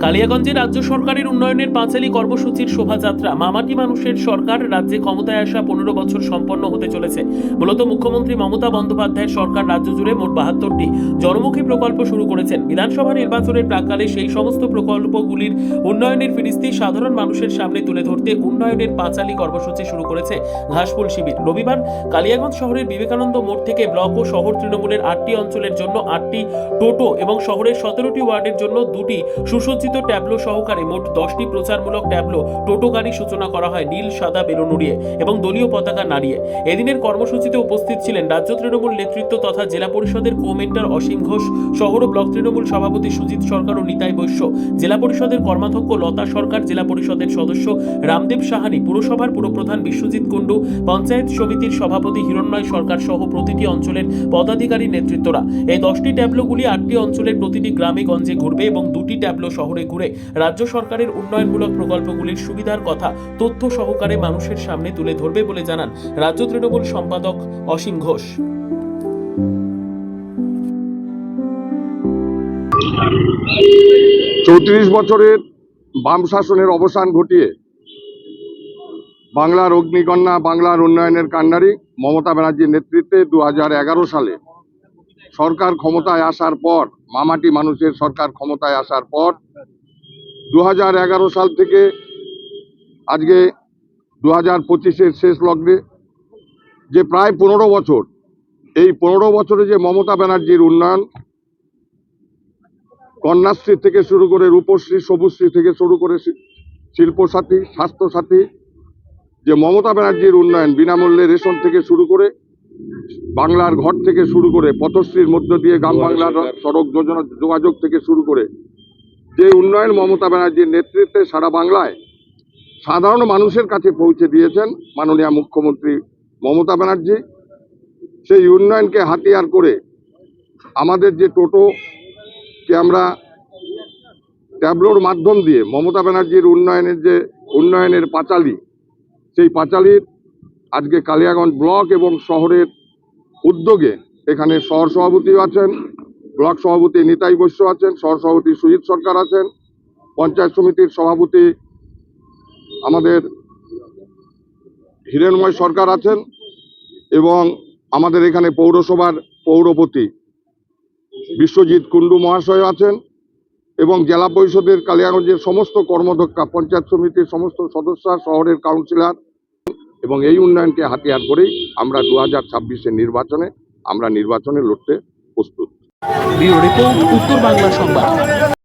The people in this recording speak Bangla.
কালিয়াগঞ্জে রাজ্য সরকারের উন্নয়নের পাঁচালী কর্মসূচির শোভাযাত্রা মামাটি মানুষের সরকার রাজ্যে ক্ষমতায় আসা 15 বছর সম্পন্ন হতে চলেছে। মূলত মুখ্যমন্ত্রী মমতা বন্দ্যোপাধ্যায়ের সরকার রাজ্য জুড়ে মোট 72টি জনমুখী প্রকল্প শুরু করেছেন। বিধানসভা নির্বাচনের প্রাক্কালে সেই সমস্ত প্রকল্পগুলির উন্নয়নের ফিরিস্তি সাধারণ মানুষের সামনে তুলে ধরতে উন্নয়নের পাঁচালী কর্মসূচি শুরু করেছে ঘাসফুল শিবির। রবিবার কালিয়াগঞ্জ শহরের বিবেকানন্দ মোড় থেকে ব্লক ও শহর তৃণমূলের 8টি অঞ্চলের জন্য 8টি টোটো এবং শহরের 17টি ওয়ার্ডের জন্য 2টি সুসজ্জিত ট্যাবলো সহকারে মোট 10টি প্রচারমূলক ট্যাবলো টোটো গাড়ি সূচনা করা হয় নীল সাদা বেলুন উড়িয়ে এবং দলীয় পতাকা নাড়িয়ে। এদিনের কর্মসূচিতে উপস্থিত ছিলেন রাজ্য তৃণমূল নেতৃত্ব তথা জেলা পরিষদের কো-মেন্টর অসীম ঘোষ, শহর ও ব্লক তৃণমূল সভাপতি সুজিত সরকার ও নিতাই বৈশ্য, জেলা পরিষদের কর্মাধ্যক্ষ লতা সরকার, জেলা পরিষদের সদস্য রামদেব সাহানি, পুরসভার পুরপ্রধান বিশ্বজিৎ কুণ্ডু, পঞ্চায়েত সমিতির সভাপতি হিরণ্ময় সরকার সহ প্রতিটি অঞ্চলের পদাধিকারী নেতৃত্বরা। এই 10টি ট্যাবলোগুলি 8টি অঞ্চলের প্রতিটি গ্রামে গঞ্জে ঘুরবে এবং 2টি ট্যাবলো শহরে ঘুরে রাজ্য সরকারের উন্নয়নমূলক প্রকল্পগুলির সুবিধার কথা তথ্য সহকারে মানুষের সামনে তুলে ধরবে বলে জানান রাজ্য তৃণমূল সম্পাদক অসীম ঘোষ। 34 বছরের বাম শাসনের অবসান ঘটিয়ে বাংলার অগ্নিকন্যা, বাংলার উন্নয়নের কান্ডারি মমতা ব্যানার্জির নেতৃত্বে 2011 সালে সরকার ক্ষমতায় আসার পর, মামাটি মানুষের সরকার ক্ষমতায় আসার পর 2011 সাল থেকে আজকে 2025-এর শেষ লগ্নে যে প্রায় 15 বছর, এই 15 বছরে যে মমতা ব্যানার্জির উন্নয়ন, কন্যাশ্রী থেকে শুরু করে রূপশ্রী, সবুজশ্রী থেকে শুরু করে শিল্পসাথী, স্বাস্থ্যসাথী, যে মমতা ব্যানার্জির উন্নয়ন, বিনামূল্যে রেশন থেকে শুরু করে বাংলার ঘর থেকে শুরু করে পথশ্রীর মধ্য দিয়ে গ্রাম বাংলার সড়ক যোজনা যোগাযোগ থেকে শুরু করে যে উন্নয়ন মমতা ব্যানার্জির নেতৃত্বে সারা বাংলায় সাধারণ মানুষের কাছে পৌঁছে দিয়েছেন মাননীয় মুখ্যমন্ত্রী মমতা ব্যানার্জি, সেই উন্নয়নকে হাতিয়ার করে আমাদের যে টোটোকে আমরা ট্যাবলোর মাধ্যম দিয়ে মমতা ব্যানার্জির উন্নয়নের পাঁচালী, সেই পাঁচালীর আজকে কালিয়াগঞ্জ ব্লক এবং শহরের উদ্যোগে এখানে শহর সভাপতিও আছেন, ব্লক সভাপতি নিতাই বৈশ্য আছেন, শহর সভাপতি সুজিত সরকার আছেন, পঞ্চায়েত সমিতির সভাপতি আমাদের হিরণ্ময় সরকার আছেন এবং আমাদের এখানে পৌরসভার পৌরপতি বিশ্বজিৎ কুণ্ডু মহাশয় আছেন এবং জেলা পরিষদের কালিয়াগঞ্জের সমস্ত কর্মদক্ষা, পঞ্চায়েত সমিতির সমস্ত সদস্য, শহরের কাউন্সিলর, এবং এই উন্নয়নকে হাতিয়ার করেই আমরা 2026-এর নির্বাচনে লড়তে প্রস্তুত। ব্যুরো রিপোর্ট, উত্তর বাংলা সংবাদ।